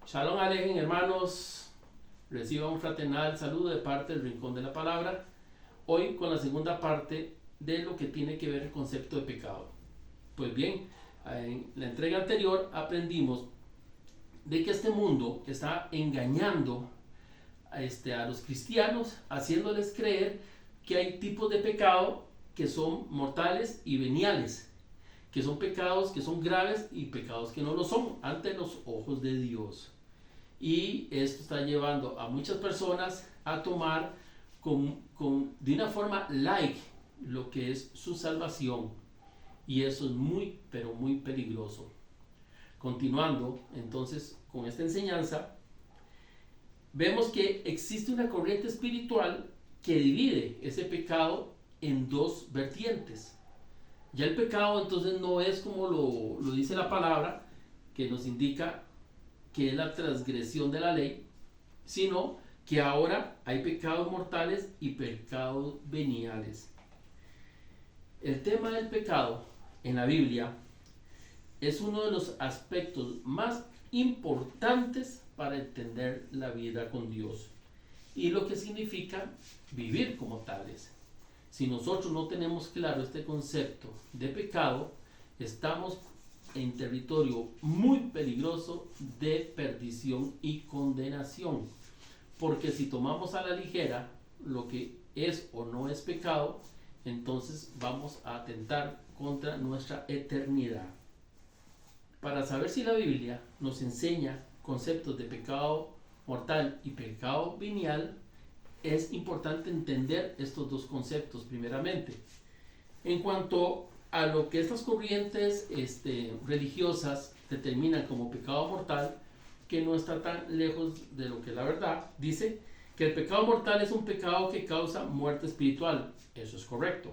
Shalom Alejen, hermanos. Reciba un fraternal saludo de parte del Rincón de la Palabra. Hoy con la segunda parte de lo que tiene que ver el concepto de pecado. Pues bien, en la entrega anterior aprendimos de que este mundo está engañando a los cristianos, haciéndoles creer que hay tipos de pecado que son mortales y veniales, que son pecados que son graves y pecados que no lo son ante los ojos de Dios. Y esto está llevando a muchas personas a tomar de una forma light lo que es su salvación, y eso es muy pero muy peligroso. Continuando entonces con esta enseñanza, vemos que existe una corriente espiritual que divide ese pecado en dos vertientes. Ya el pecado entonces no es como lo dice la palabra, que nos indica que es la transgresión de la ley, sino que ahora hay pecados mortales y pecados veniales. El tema del pecado en la Biblia es uno de los aspectos más importantes para entender la vida con Dios y lo que significa vivir como tales. Si nosotros no tenemos claro este concepto de pecado, estamos en territorio muy peligroso de perdición y condenación, porque si tomamos a la ligera lo que es o no es pecado, entonces vamos a atentar contra nuestra eternidad. Para saber si la Biblia nos enseña conceptos de pecado mortal y pecado venial, es importante entender estos dos conceptos primeramente. En cuanto a lo que estas corrientes religiosas determinan como pecado mortal, que no está tan lejos de lo que es la verdad, dice que el pecado mortal es un pecado que causa muerte espiritual. Eso es correcto.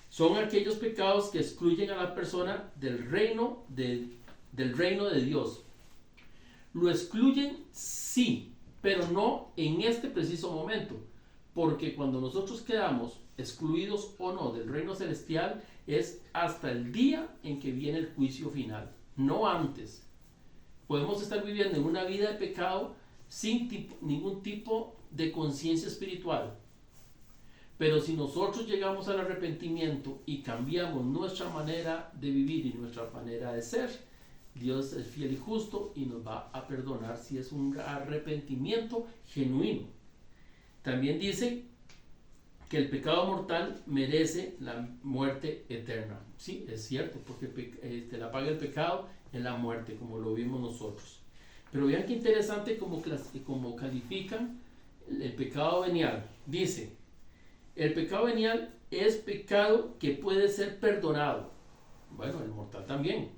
Son aquellos pecados que excluyen a la persona del reino de Dios. Lo excluyen, sí, pero no en este preciso momento, porque cuando nosotros quedamos excluidos o no del reino celestial es hasta el día en que viene el juicio final, no antes. Podemos estar viviendo en una vida de pecado sin ningún tipo de conciencia espiritual, pero si nosotros llegamos al arrepentimiento y cambiamos nuestra manera de vivir y nuestra manera de ser, Dios es fiel y justo y nos va a perdonar si es un arrepentimiento genuino. También dice que el pecado mortal merece la muerte eterna. Sí, es cierto, porque la paga del pecado es la muerte, como lo vimos nosotros. Pero vean qué interesante como califican el pecado venial. Dice, el pecado venial es pecado que puede ser perdonado. Bueno, el mortal también.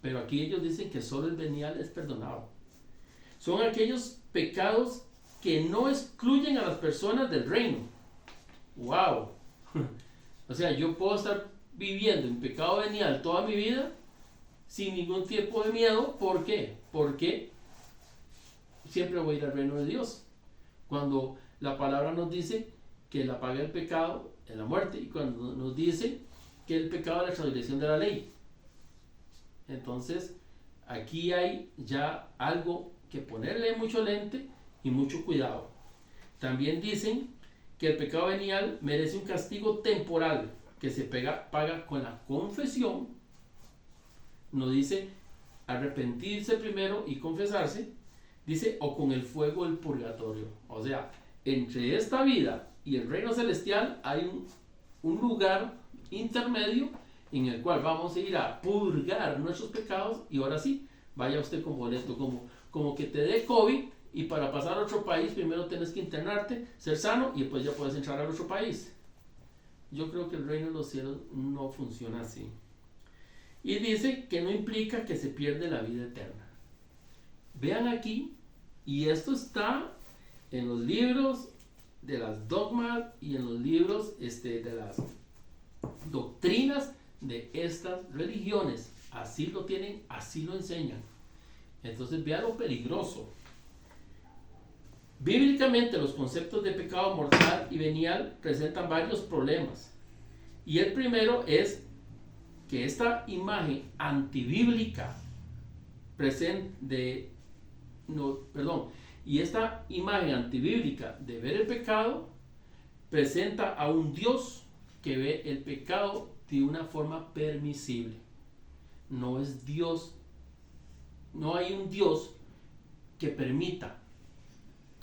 Pero aquí ellos dicen que solo el venial es perdonado. Son aquellos pecados que no excluyen a las personas del reino. ¡Wow! O sea, yo puedo estar viviendo en pecado venial toda mi vida sin ningún tipo de miedo. ¿Por qué? Porque siempre voy a ir al reino de Dios. Cuando la palabra nos dice que la paga del pecado es la muerte, y cuando nos dice que el pecado es la transgresión de la ley. Entonces, aquí hay ya algo que ponerle mucho lente y mucho cuidado. También dicen que el pecado venial merece un castigo temporal que se paga con la confesión. No dice arrepentirse primero y confesarse, dice o con el fuego del purgatorio. O sea, entre esta vida y el reino celestial hay un lugar intermedio en el cual vamos a ir a purgar nuestros pecados, y ahora sí, vaya usted con boleto, como que te dé COVID y para pasar a otro país primero tienes que internarte, ser sano y después ya puedes entrar a otro país. Yo creo que el reino de los cielos no funciona así. Y dice que no implica que se pierde la vida eterna. Vean aquí, y esto está en los libros de las dogmas y en los libros de las doctrinas de estas religiones. Así lo tienen, así lo enseñan. Entonces vean lo peligroso. Bíblicamente los conceptos de pecado mortal y venial presentan varios problemas. Y el primero es que esta imagen antibíblica no, perdón, y esta imagen antibíblica de ver el pecado presenta a un Dios que ve el pecado de una forma permisible. No es Dios, no hay un Dios que permita,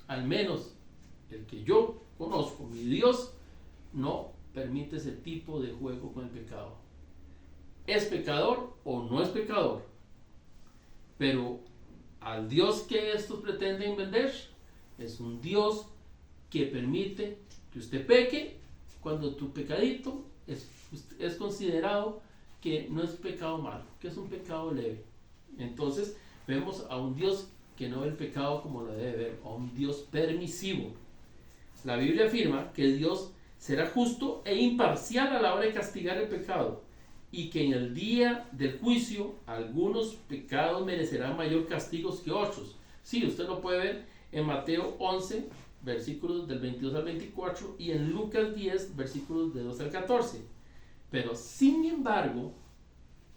al menos el que yo conozco, mi Dios no permite ese tipo de juego con el pecado. ¿Es pecador o no es pecador? Pero al Dios que estos pretenden vender es un Dios que permite que usted peque cuando tu pecadito es considerado que no es pecado malo, que es un pecado leve. Entonces vemos a un Dios que no ve el pecado como lo debe ver, a un Dios permisivo. La Biblia afirma que Dios será justo e imparcial a la hora de castigar el pecado, y que en el día del juicio algunos pecados merecerán mayor castigo que otros. Sí, usted lo puede ver en Mateo 11, versículos del 22 al 24, y en Lucas 10, versículos de 12 al 14. Pero sin embargo,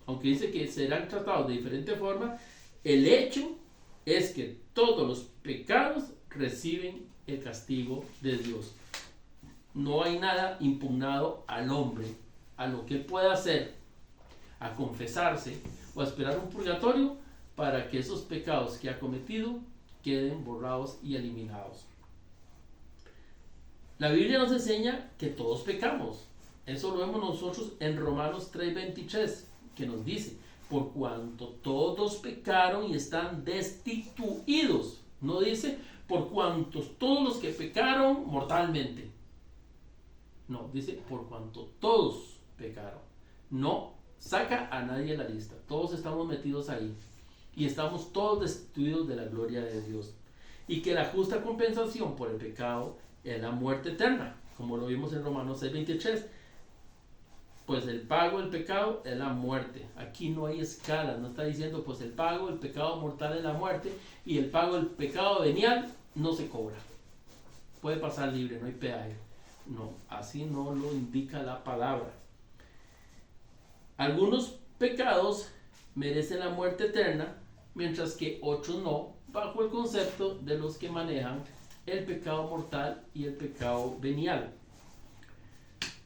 aunque dice que serán tratados de diferente forma, el hecho es que todos los pecados reciben el castigo de Dios. No hay nada impugnado al hombre, a lo que él pueda hacer, a confesarse o a esperar un purgatorio para que esos pecados que ha cometido queden borrados y eliminados. La Biblia nos enseña que todos pecamos. Eso lo vemos nosotros en Romanos 3:23, que nos dice: por cuanto todos pecaron y están destituidos. No dice por cuanto todos los que pecaron mortalmente. No, dice por cuanto todos pecaron. No saca a nadie de la lista. Todos estamos metidos ahí. Y estamos todos destituidos de la gloria de Dios. Y que la justa compensación por el pecado es la muerte eterna, como lo vimos en Romanos 6:23. Pues el pago del pecado es la muerte. Aquí no hay escala, no está diciendo pues el pago del pecado mortal es la muerte y el pago del pecado venial no se cobra. Puede pasar libre, no hay peaje. No, así no lo indica la palabra. Algunos pecados merecen la muerte eterna, mientras que otros no, bajo el concepto de los que manejan el pecado mortal y el pecado venial.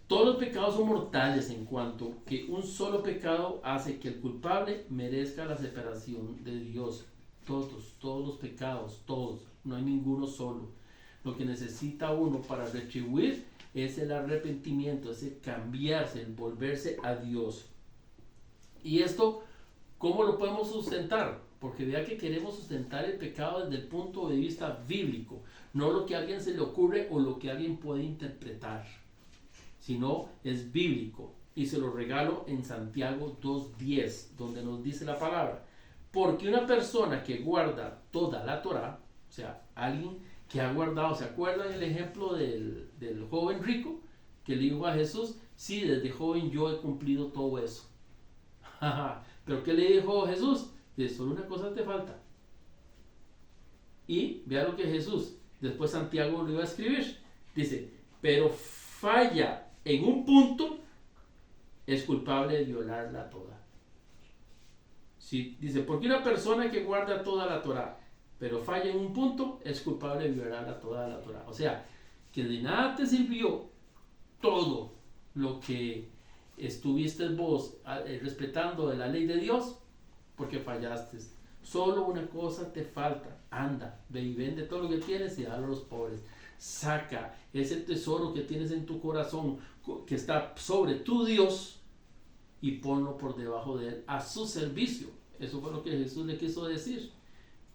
Todos los pecados son mortales en cuanto que un solo pecado hace que el culpable merezca la separación de Dios. Todos los pecados, todos, no hay ninguno solo. Lo que necesita uno para retribuir es el arrepentimiento, es el cambiarse, el volverse a Dios. Y esto, ¿cómo lo podemos sustentar? Porque vea que queremos sustentar el pecado desde el punto de vista bíblico, no lo que a alguien se le ocurre o lo que alguien puede interpretar, sino es bíblico. Y se lo regalo en Santiago 2:10, donde nos dice la palabra: porque una persona que guarda toda la Torá, o sea, alguien que ha guardado, ¿se acuerdan el ejemplo del joven rico que le dijo a Jesús? Sí, desde joven yo he cumplido todo eso. Pero ¿qué le dijo Jesús? Dice, solo una cosa te falta. Y vea lo que Jesús, después Santiago lo iba a escribir, dice, pero falla en un punto, es culpable de violarla toda. Sí, dice, porque una persona que guarda toda la Torá, pero falla en un punto, es culpable de violarla toda la Torá. O sea, que de nada te sirvió todo lo que estuviste vos respetando de la ley de Dios, porque fallaste. Solo una cosa te falta: anda, ve y vende todo lo que tienes y dalo a los pobres. Saca ese tesoro que tienes en tu corazón, que está sobre tu Dios, y ponlo por debajo de él, a su servicio. Eso fue lo que Jesús le quiso decir.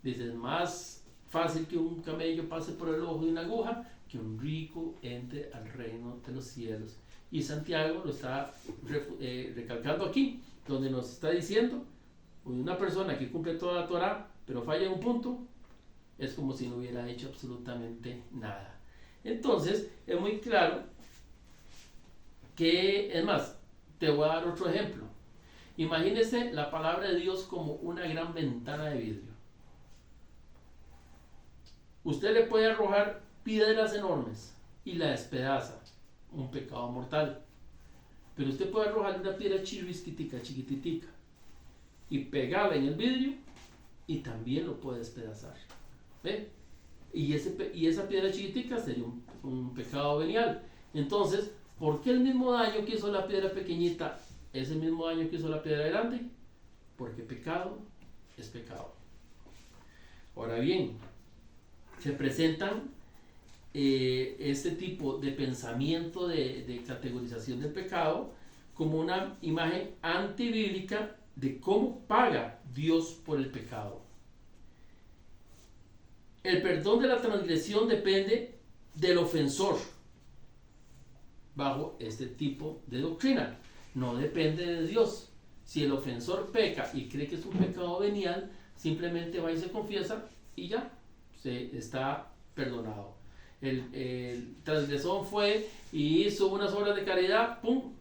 Dice, es más fácil que un camello pase por el ojo de una aguja que un rico entre al reino de los cielos. Y Santiago lo está recalcando aquí, donde nos está diciendo: una persona que cumple toda la Torá, pero falla en un punto, es como si no hubiera hecho absolutamente nada. Entonces, es muy claro que, es más, te voy a dar otro ejemplo. Imagínese la palabra de Dios como una gran ventana de vidrio. Usted le puede arrojar piedras enormes y la despedaza, un pecado mortal. Pero usted puede arrojar una piedra chiquititica, y pegarla en el vidrio y también lo puede despedazar. ¿Ve? Y esa piedra chiquitica sería un pecado venial. Entonces, ¿por qué el mismo daño que hizo la piedra pequeñita es el mismo daño que hizo la piedra grande? Porque pecado es pecado. Ahora bien, se presentan este tipo de pensamiento de categorización del pecado como una imagen antibíblica de cómo paga Dios por el pecado. El perdón de la transgresión depende del ofensor bajo este tipo de doctrina, no depende de Dios. Si el ofensor peca y cree que es un pecado venial, simplemente va y se confiesa y ya, se está perdonado. El transgresor fue y hizo unas obras de caridad, ¡pum!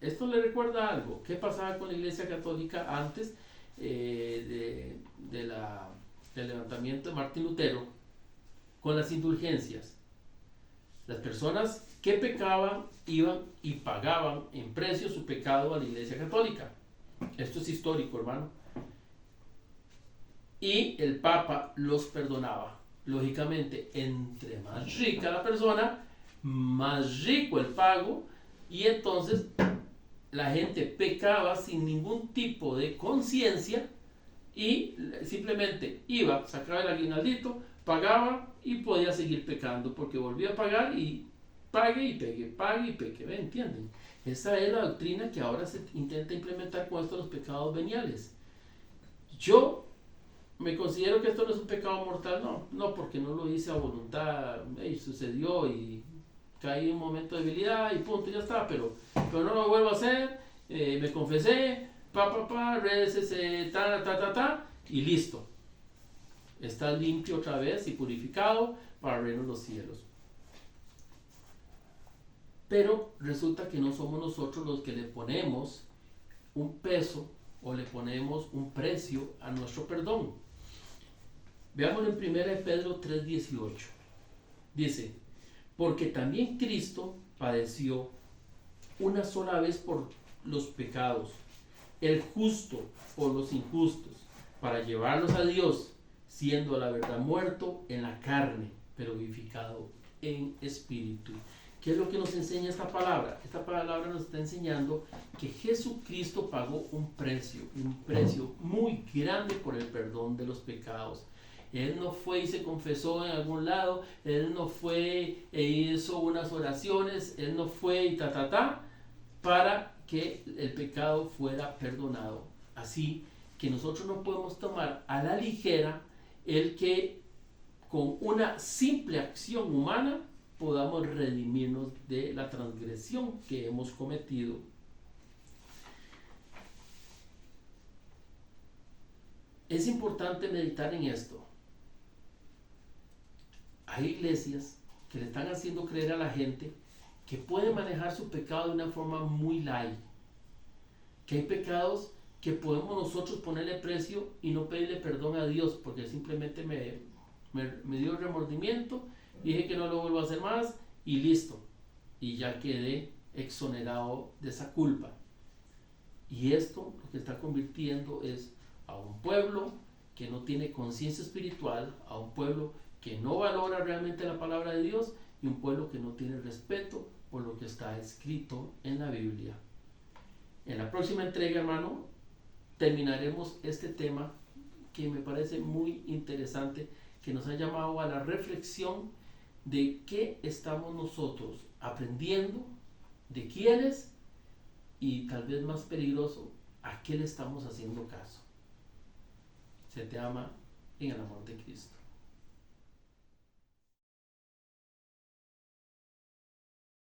Esto le recuerda algo. ¿Qué pasaba con la Iglesia Católica antes del levantamiento de Martín Lutero con las indulgencias? Las personas que pecaban iban y pagaban en precio su pecado a la Iglesia Católica. Esto es histórico, hermano. Y el Papa los perdonaba. Lógicamente, entre más rica la persona, más rico el pago, y entonces la gente pecaba sin ningún tipo de conciencia y simplemente iba, sacaba el aguinaldito, pagaba y podía seguir pecando porque volvía a pagar y pague y pegue, pague y pegue. ¿Me entienden? Esa es la doctrina que ahora se intenta implementar con esto de los pecados veniales. Yo me considero que esto no es un pecado mortal, no porque no lo hice a voluntad, sucedió y caí en un momento de debilidad y punto, ya está, pero no lo vuelvo a hacer, me confesé, recé, y listo. Está limpio otra vez y purificado para el reino de los cielos. Pero resulta que no somos nosotros los que le ponemos un peso o le ponemos un precio a nuestro perdón. Veámoslo en 1 Pedro 3:18. Dice, porque también Cristo padeció una sola vez por los pecados, el justo por los injustos, para llevarlos a Dios, siendo a la verdad muerto en la carne, pero vivificado en espíritu. ¿Qué es lo que nos enseña esta palabra? Esta palabra nos está enseñando que Jesucristo pagó un precio muy grande por el perdón de los pecados. Él no fue y se confesó en algún lado, Él no fue e hizo unas oraciones, Él no fue y para que el pecado fuera perdonado. Así que nosotros no podemos tomar a la ligera el que con una simple acción humana podamos redimirnos de la transgresión que hemos cometido. Es importante meditar en esto. Hay iglesias que le están haciendo creer a la gente que puede manejar su pecado de una forma muy light, que hay pecados que podemos nosotros ponerle precio y no pedirle perdón a Dios porque simplemente me dio remordimiento, dije que no lo vuelvo a hacer más y listo, y ya quedé exonerado de esa culpa. Y esto lo que está convirtiendo es a un pueblo que no tiene conciencia espiritual, a un pueblo que no valora realmente la palabra de Dios y un pueblo que no tiene respeto por lo que está escrito en la Biblia. En la próxima entrega, hermano, terminaremos este tema que me parece muy interesante, que nos ha llamado a la reflexión de qué estamos nosotros aprendiendo, de quiénes y tal vez más peligroso, a qué le estamos haciendo caso. Se te ama en el amor de Cristo.